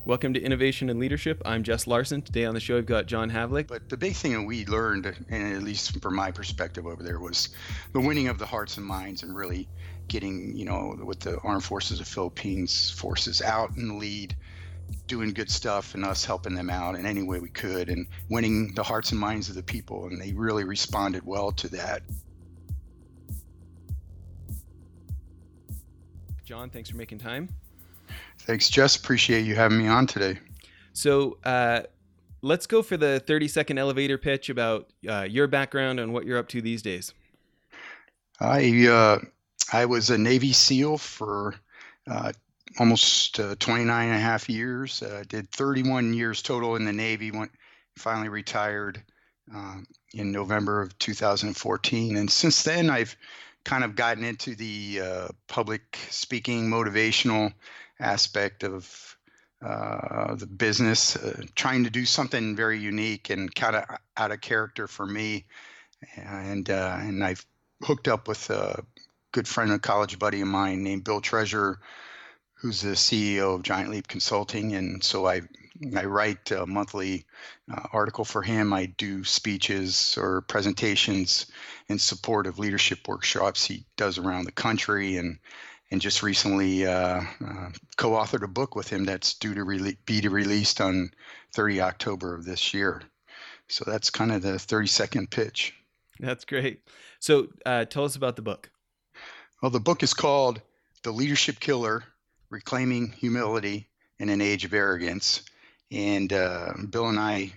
Welcome to Innovation and Leadership. I'm Jess Larson. Today on the show, I've got John Havlick. But the big thing that we learned, and at least from my perspective over there, was the winning of the hearts and minds and really getting, with the Armed Forces of Philippines forces out in the lead, doing good stuff and us helping them out in any way we could and winning the hearts and minds of the people. And they really responded well to that. John, thanks for making time. Thanks, Jess. Appreciate you having me on today. So let's go for the 30-second elevator pitch about your background and what you're up to these days. I was a Navy SEAL for almost 29 and a half years. Did 31 years total in the Navy. Finally retired in November of 2014. And since then, I've kind of gotten into the public speaking, motivational aspect of the business, trying to do something very unique and kind of out of character for me. And I've hooked up with a good friend, a college buddy of mine named Bill Treasurer, who's the CEO of Giant Leap Consulting. And so I write a monthly article for him. I do speeches or presentations in support of leadership workshops he does around the country, and just recently co-authored a book with him that's due to be released on 30 October of this year. So that's kind of the 30-second pitch. That's great. So tell us about the book. Well, the book is called The Leadership Killer: Reclaiming Humility in an Age of Arrogance. And Bill and I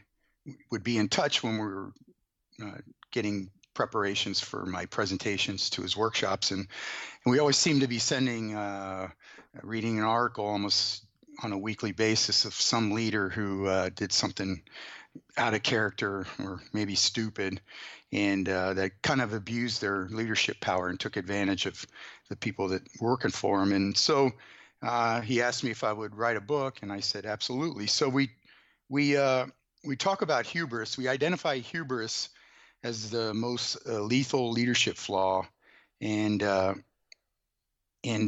would be in touch when we were getting preparations for my presentations to his workshops. And we always seem to be reading an article almost on a weekly basis of some leader who did something out of character or maybe stupid, and that kind of abused their leadership power and took advantage of the people that were working for him. And so he asked me if I would write a book, and I said absolutely. So we talk about hubris. We identify hubris as the most lethal leadership flaw, and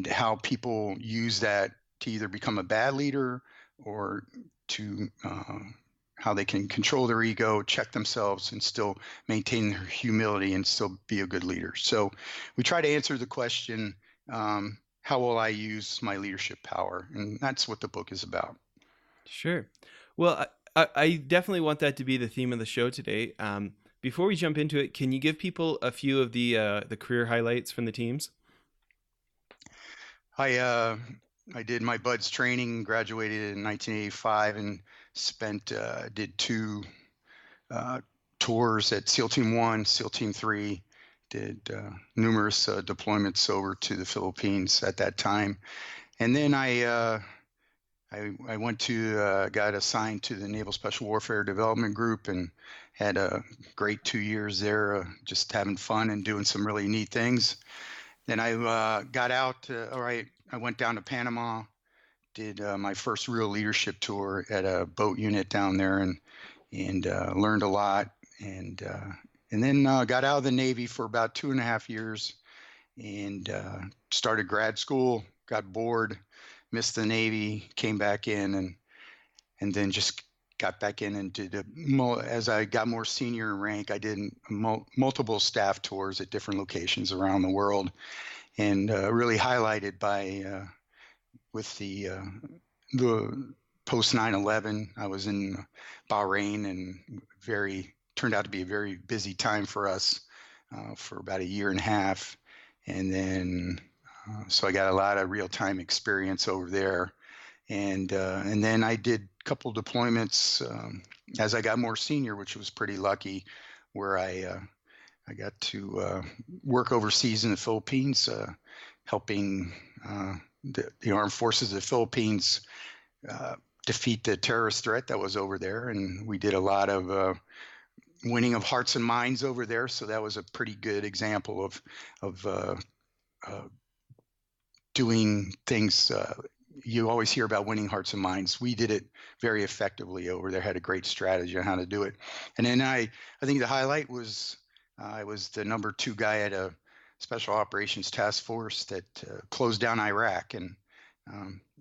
how people use that to either become a bad leader or to how they can control their ego, check themselves, and still maintain their humility and still be a good leader. So we try to answer the question, how will I use my leadership power? And that's what the book is about. Sure. Well, I definitely want that to be the theme of the show today. Before we jump into it, can you give people a few of the career highlights from the teams? I did my BUDS training, graduated in 1985, and did two tours at SEAL Team 1, SEAL Team 3, did numerous deployments over to the Philippines at that time. And then I got assigned to the Naval Special Warfare Development Group and had a great 2 years there, just having fun and doing some really neat things. Then I got out, I went down to Panama, did my first real leadership tour at a boat unit down there, and learned a lot. And then got out of the Navy for about 2.5 years and started grad school, got bored, missed the Navy, came back in, and then just got back in and did as I got more senior in rank, I did multiple staff tours at different locations around the world, and really highlighted by with the post 9/11. I was in Bahrain, and turned out to be a very busy time for us for about 1.5 years, and then so I got a lot of real-time experience over there, and then I did a couple deployments as I got more senior, which was pretty lucky, where I got to work overseas in the Philippines, helping the Armed Forces of the Philippines defeat the terrorist threat that was over there, and we did a lot of winning of hearts and minds over there. So that was a pretty good example of doing things. You always hear about winning hearts and minds. We did it very effectively over there, had a great strategy on how to do it. And then I think the highlight was I was the number 2 guy at a special operations task force that closed down Iraq in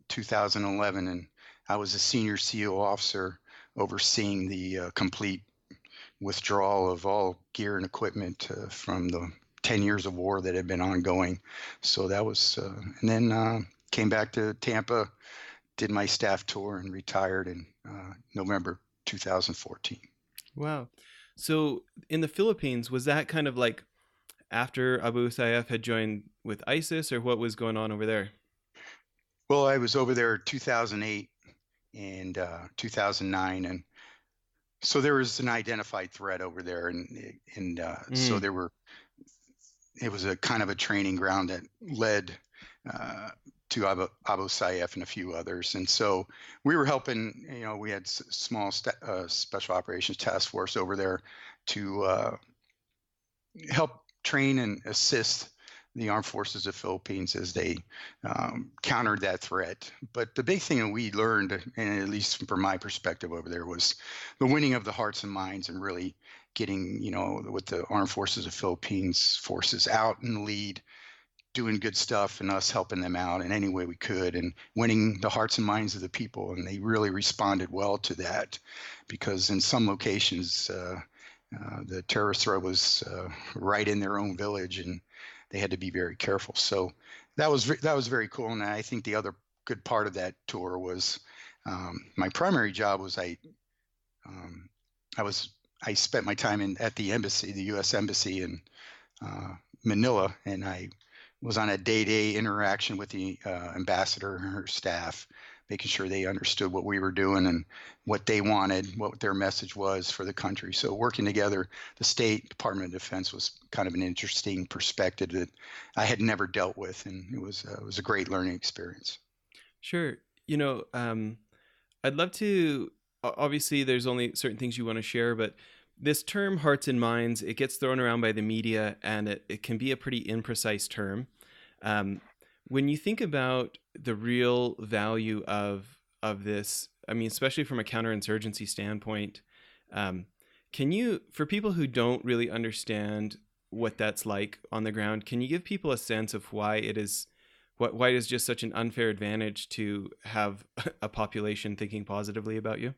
2011. And I was a senior CO officer overseeing the complete withdrawal of all gear and equipment from the 10 years of war that had been ongoing. So that was, and then came back to Tampa, did my staff tour, and retired in November 2014. Wow. So in the Philippines, was that kind of like after Abu Sayyaf had joined with ISIS, or what was going on over there? Well, I was over there 2008 and 2009, and so there was an identified threat over there, and so Mm, there were. It was a kind of a training ground that led uh, to Abu Sayyaf and a few others, and so we were helping. We had small special operations task force over there to help train and assist the armed forces of Philippines as they countered that threat. But the big thing that we learned, and at least from my perspective over there, was the winning of the hearts and minds and really getting, with the armed forces of Philippines forces out in the lead, doing good stuff and us helping them out in any way we could and winning the hearts and minds of the people. And they really responded well to that because in some locations, the terrorist threat was right in their own village, and they had to be very careful. So that was very cool. And I think the other good part of that tour was my primary job was um, I was I spent my time at the embassy, the U.S. embassy in uh, Manila, and I was on a day-to-day interaction with the ambassador and her staff, making sure they understood what we were doing and what they wanted, what their message was for the country. So working together, the State Department of Defense was kind of an interesting perspective that I had never dealt with, and it was a great learning experience. sure. You know, I'd love to. Obviously, there's only certain things you want to share, but this term "hearts and minds" it gets thrown around by the media, and it can be a pretty imprecise term. Um, when you think about the real value of this, I mean, especially from a counterinsurgency standpoint, um, can you, for people who don't really understand what that's like on the ground, can you give people a sense of why it is, why it is just such an unfair advantage to have a population thinking positively about you?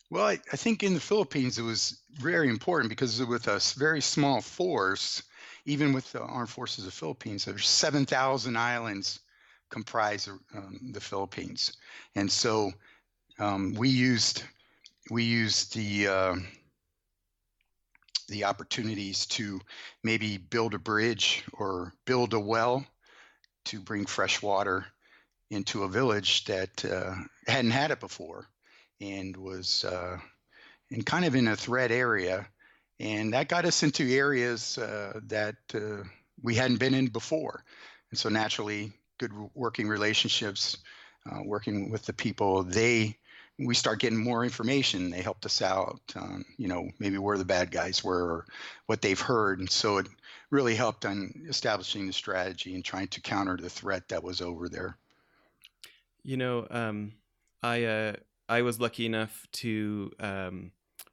Well, I think in the Philippines it was very important because with a very small force, even with the armed forces of Philippines, there's 7,000 islands comprise the Philippines, and so we used the opportunities to maybe build a bridge or build a well to bring fresh water into a village that hadn't had it before and was and kind of in a threat area. And that got us into areas that we hadn't been in before. And so naturally, good working relationships, working with the people, we start getting more information. They helped us out, maybe where the bad guys were or what they've heard. And so it really helped on establishing the strategy and trying to counter the threat that was over there. You know, I uh, I was lucky enough to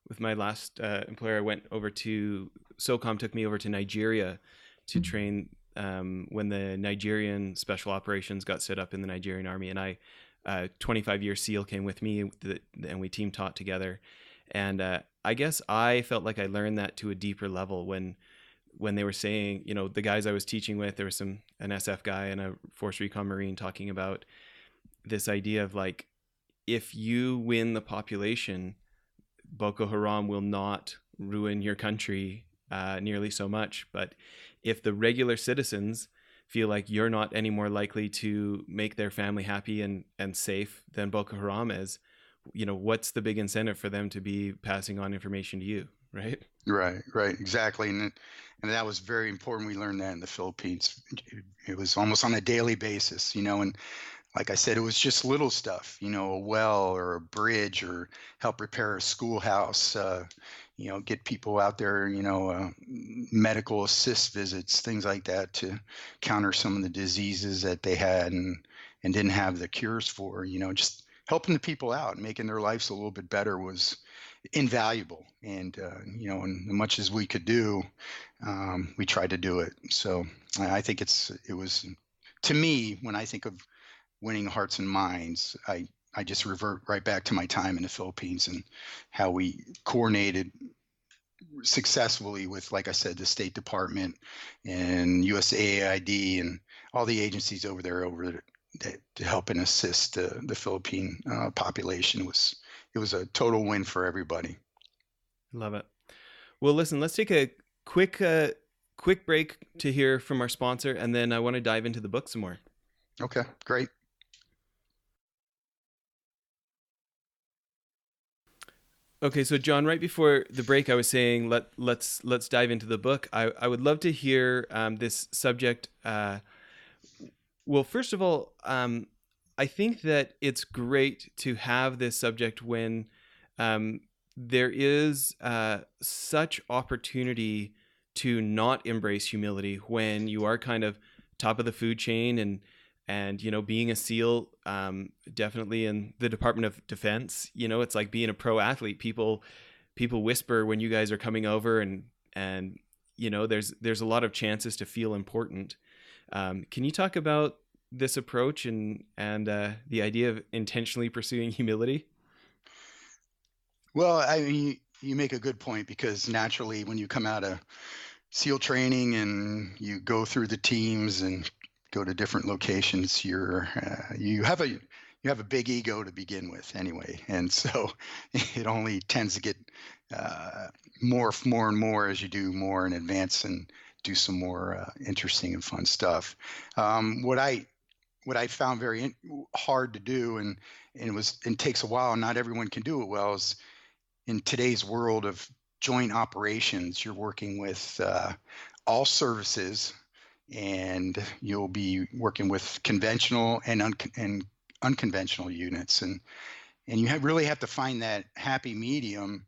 with my last employer, I went over to SOCOM took me over to Nigeria to train when the Nigerian special operations got set up in the Nigerian army, and 25-year SEAL came with me, and we team taught together. And I guess I felt like I learned that to a deeper level when they were saying, you know, the guys I was teaching with, there was an SF guy and a Force Recon Marine talking about this idea of like, if you win the population, Boko Haram will not ruin your country nearly so much. But if the regular citizens feel like you're not any more likely to make their family happy and safe than Boko Haram is, you know, what's the big incentive for them to be passing on information to you, right? Right, exactly. And that was very important. We learned that in the Philippines. It was almost on a daily basis, and like I said, it was just little stuff, a well or a bridge or help repair a schoolhouse, get people out there, medical assist visits, things like that to counter some of the diseases that they had and didn't have the cures for, just helping the people out, making their lives a little bit better was invaluable. And, and much as we could do, we tried to do it. So I think it was, to me, when I think of winning hearts and minds, I just revert right back to my time in the Philippines and how we coordinated successfully with, like I said, the State Department and USAID and all the agencies that to help and assist the Philippine population. It was a total win for everybody. Love it. Well, listen, let's take a quick quick break to hear from our sponsor, and then I want to dive into the book some more. Okay, great. Okay, so John, right before the break, I was saying let's dive into the book. I would love to hear this subject. Well, first of all, I think that it's great to have this subject when um, there is such opportunity to not embrace humility when you are kind of top of the food chain, and being a SEAL, definitely in the Department of Defense. It's like being a pro athlete. People whisper when you guys are coming over, and there's a lot of chances to feel important. Can you talk about this approach and the idea of intentionally pursuing humility? Well, I mean, you make a good point because naturally, when you come out of SEAL training and you go through the teams and go to different locations, you have a big ego to begin with anyway, and so it only tends to get morph more and more as you do more and advance and do some more interesting and fun stuff. What I found hard to do, and takes a while, and not everyone can do it well, is in today's world of joint operations, you're working with all services, and you'll be working with conventional and unconventional units, and you really have to find that happy medium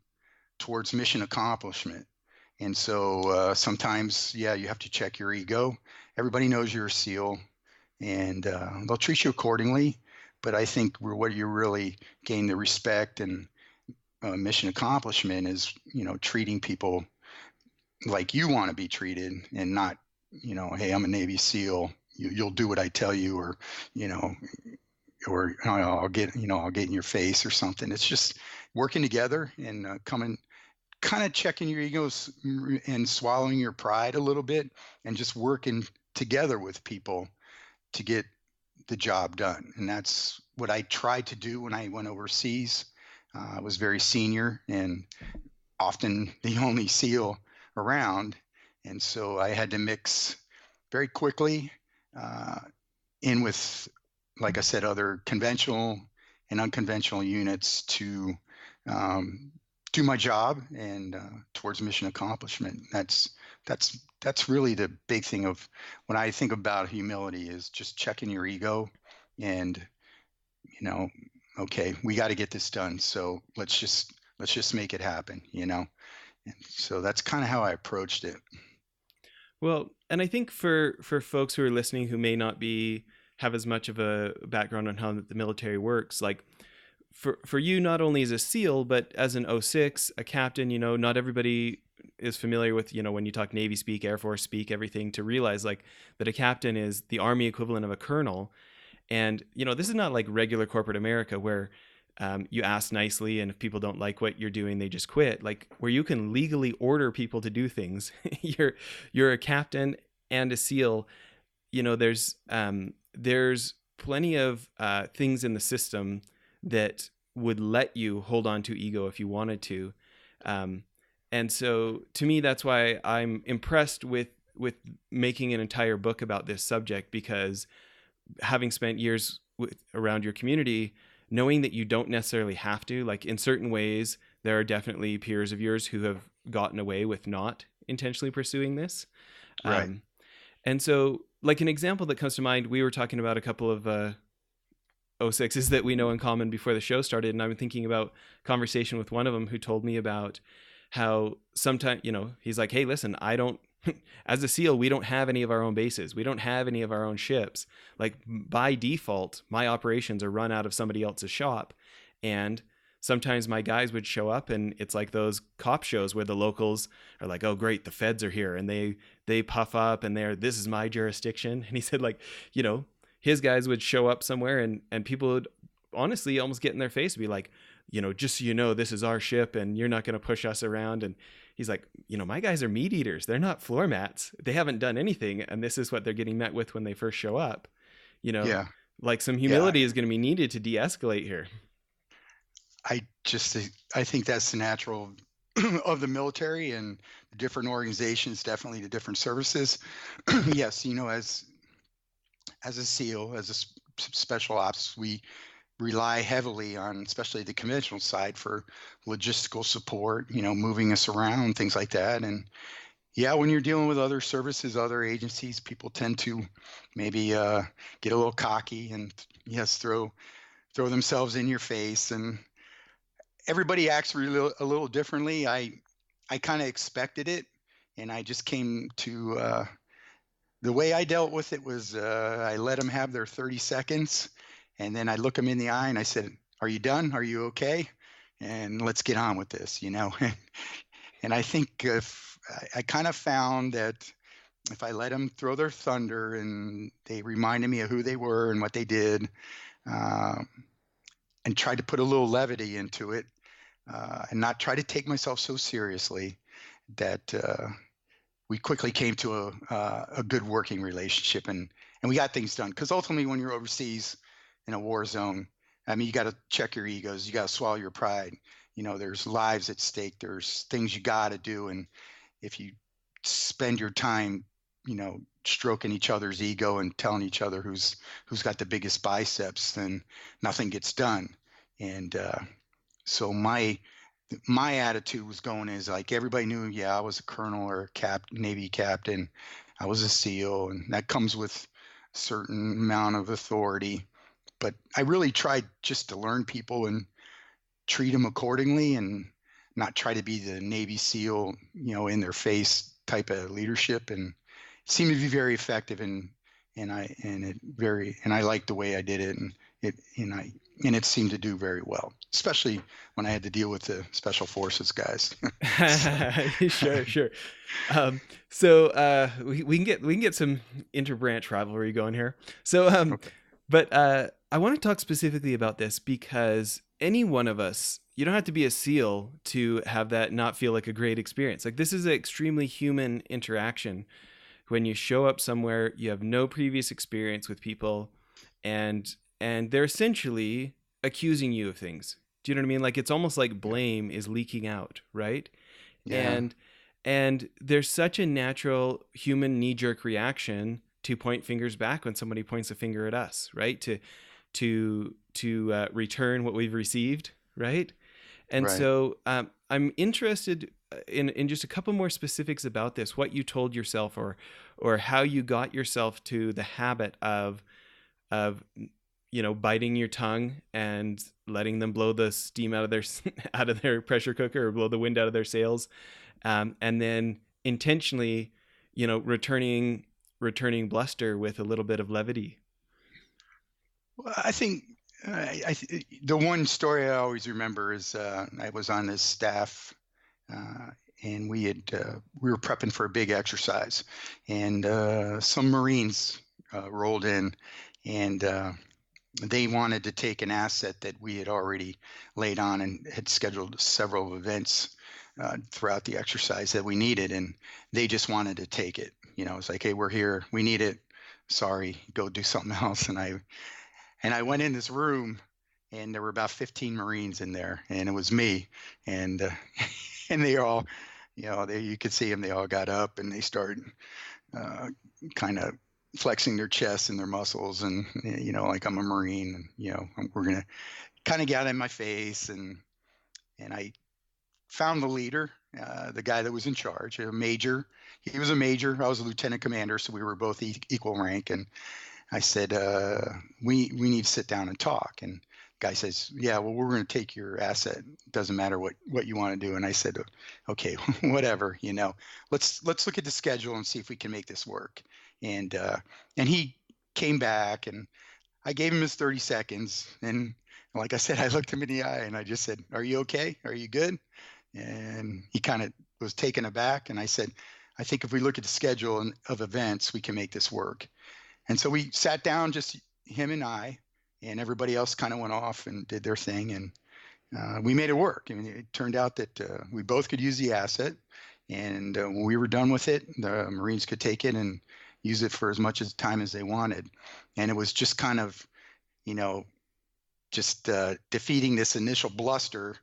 towards mission accomplishment. And so sometimes, yeah, you have to check your ego. Everybody knows you're a SEAL, and they'll treat you accordingly. But I think what you really gain the respect and mission accomplishment is, treating people like you want to be treated, and not, hey, I'm a Navy SEAL. You'll do what I tell you, or, you know, I'll get in your face or something. It's just working together and coming, kind of checking your egos and swallowing your pride a little bit, and just working together with people to get the job done. And that's what I tried to do when I went overseas. I was very senior and often the only SEAL around. And so I had to mix very quickly in with, like I said, other conventional and unconventional units to do my job and towards mission accomplishment. That's really the big thing of when I think about humility, is just checking your ego and, okay, we got to get this done. So let's just make it happen. And so that's kind of how I approached it. Well, and I think for folks who are listening who may not have as much of a background on how the military works, like for you, not only as a SEAL, but as an 06, a captain, not everybody is familiar with, when you talk Navy speak, Air Force speak, everything, to realize like that a captain is the Army equivalent of a colonel. And, this is not like regular corporate America where you ask nicely, and if people don't like what you're doing, they just quit. Like where you can legally order people to do things. You're a captain and a SEAL. There's plenty of things in the system that would let you hold on to ego if you wanted to. And so to me, that's why I'm impressed with making an entire book about this subject, because having spent years around your community, knowing that you don't necessarily have to, like in certain ways, there are definitely peers of yours who have gotten away with not intentionally pursuing this. Right. And so like an example that comes to mind, we were talking about a couple of 06s that we know in common before the show started. And I'm thinking about a conversation with one of them who told me about how sometimes, he's like, hey, listen, as a SEAL, we don't have any of our own bases. We don't have any of our own ships. Like by default, my operations are run out of somebody else's shop. And sometimes my guys would show up, and it's like those cop shows where the locals are like, oh, great, the feds are here. And they puff up and this is my jurisdiction. And he said, like, his guys would show up somewhere, and people would honestly almost get in their face and be like, just so you know, this is our ship and you're not going to push us around. And he's like, my guys are meat eaters. They're not floor mats. They haven't done anything. And this is what they're getting met with when they first show up. You know, Yeah. like some Yeah. humility is going to be needed to de-escalate here. I just I think that's the natural of the military and the different organizations, definitely the different services. Yes, as a SEAL, as a special ops, we rely heavily on, especially the conventional side, for logistical support, moving us around, things like that. And yeah, when you're dealing with other services, other agencies, people tend to maybe get a little cocky and yes, throw themselves in your face, and everybody acts really a little differently. I kind of expected it, and I just came to the way I dealt with it was I let them have their 30 seconds, and then I look them in the eye and I said, "Are you done? Are you okay? And let's get on with this." And I think if I kind of found that if I let them throw their thunder and they reminded me of who they were and what they did, uh, and tried to put a little levity into it, and not try to take myself so seriously, that we quickly came to a good working relationship, and we got things done. Because ultimately, when you're overseas in a war zone, I mean, you got to check your egos, you got to swallow your pride. There's lives at stake, there's things you got to do, and if you spend your time, stroking each other's ego and telling each other who's got the biggest biceps, then nothing gets done. And so my attitude was going is like everybody knew, yeah, I was a colonel or a Navy captain. I was a SEAL, and that comes with a certain amount of authority. But I really tried just to learn people and treat them accordingly, and not try to be the Navy SEAL, in their face type of leadership. And it seemed to be very effective, and I liked the way I did it, and it seemed to do very well, especially when I had to deal with the special forces guys. So, Sure. So we can get some interbranch rivalry going here. So okay. but I want to talk specifically about this because any one of us, you don't have to be a SEAL to have that not feel like a great experience. Like, this is an extremely human interaction. When you show up somewhere, you have no previous experience with people, and they're essentially accusing you of things. Do you know what I mean? Like, it's almost like Yeah. blame is leaking out, right? Yeah. And there's such a natural human knee-jerk reaction to point fingers back when somebody points a finger at us, right? To return what we've received, right? And Right. so I'm interested in just a couple more specifics about this, what you told yourself, or how you got yourself to the habit of biting your tongue and letting them blow the steam out of their out of their pressure cooker, or blow the wind out of their sails, and then intentionally, returning bluster with a little bit of levity. Well, I think the one story I always remember is I was on this staff, uh, and we were prepping for a big exercise, and some Marines rolled in, and they wanted to take an asset that we had already laid on and had scheduled several events throughout the exercise that we needed, and they just wanted to take it. It's like, hey, we're here, we need it. Sorry, go do something else. And I went in this room, and there were about 15 Marines in there, and it was me, and and they all, you could see them. They all got up and they started uh, kind of flexing their chests and their muscles, and like I'm a Marine, and we're gonna kind of get in my face, and I found the leader, the guy that was in charge, a major. He was a major. I was a lieutenant commander, so we were both equal rank, and I said, we need to sit down and talk. And the guy says, yeah, well, we're going to take your asset. Doesn't matter what you want to do. And I said, okay, whatever, let's look at the schedule and see if we can make this work. And he came back, and I gave him his 30 seconds. And like I said, I looked him in the eye and I just said, are you okay? Are you good? And he kind of was taken aback. And I said, I think if we look at the schedule of events, we can make this work. And so we sat down, just him and I, and everybody else kind of went off and did their thing, and we made it work. I mean, it turned out that we both could use the asset, and when we were done with it, the Marines could take it and use it for as much as time as they wanted. And it was just kind of, you know, just defeating this initial bluster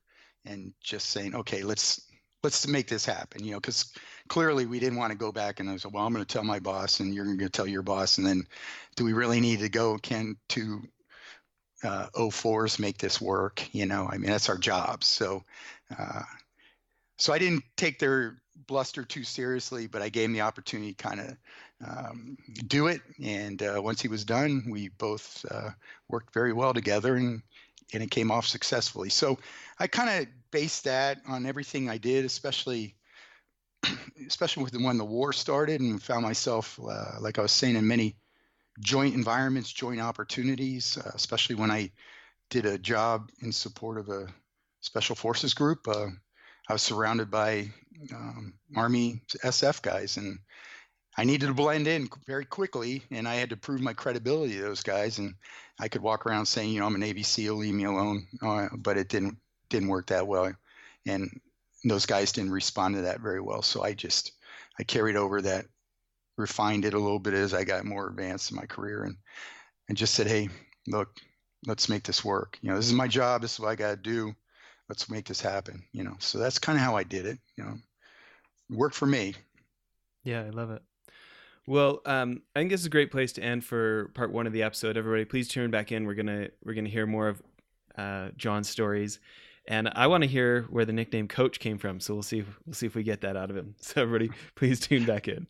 and just saying, okay, let's make this happen, because clearly we didn't want to go back and I said, well, I'm going to tell my boss and you're going to tell your boss. And then do we really need to go, Ken, to 04s make this work? I mean, that's our job. Uh, so I didn't take their bluster too seriously, but I gave him the opportunity to kind of do it. And once he was done, we both worked very well together, and it came off successfully. So I kind of based that on everything I did, especially with when the war started, and found myself, like I was saying, in many joint environments, joint opportunities, especially when I did a job in support of a special forces group. I was surrounded by Army SF guys, and I needed to blend in very quickly, and I had to prove my credibility to those guys. And I could walk around saying, I'm a Navy SEAL, leave me alone, but it didn't work that well, and those guys didn't respond to that very well. So I carried over that, refined it a little bit as I got more advanced in my career, and just said, hey, look, let's make this work. This is my job. This is what I got to do. Let's make this happen. So that's kind of how I did it. It worked for me. Yeah, I love it. Well, I think this is a great place to end for part 1 of the episode. Everybody, please tune back in. We're gonna hear more of John's stories, and I want to hear where the nickname Coach came from. So we'll see if we get that out of him. So everybody, please tune back in.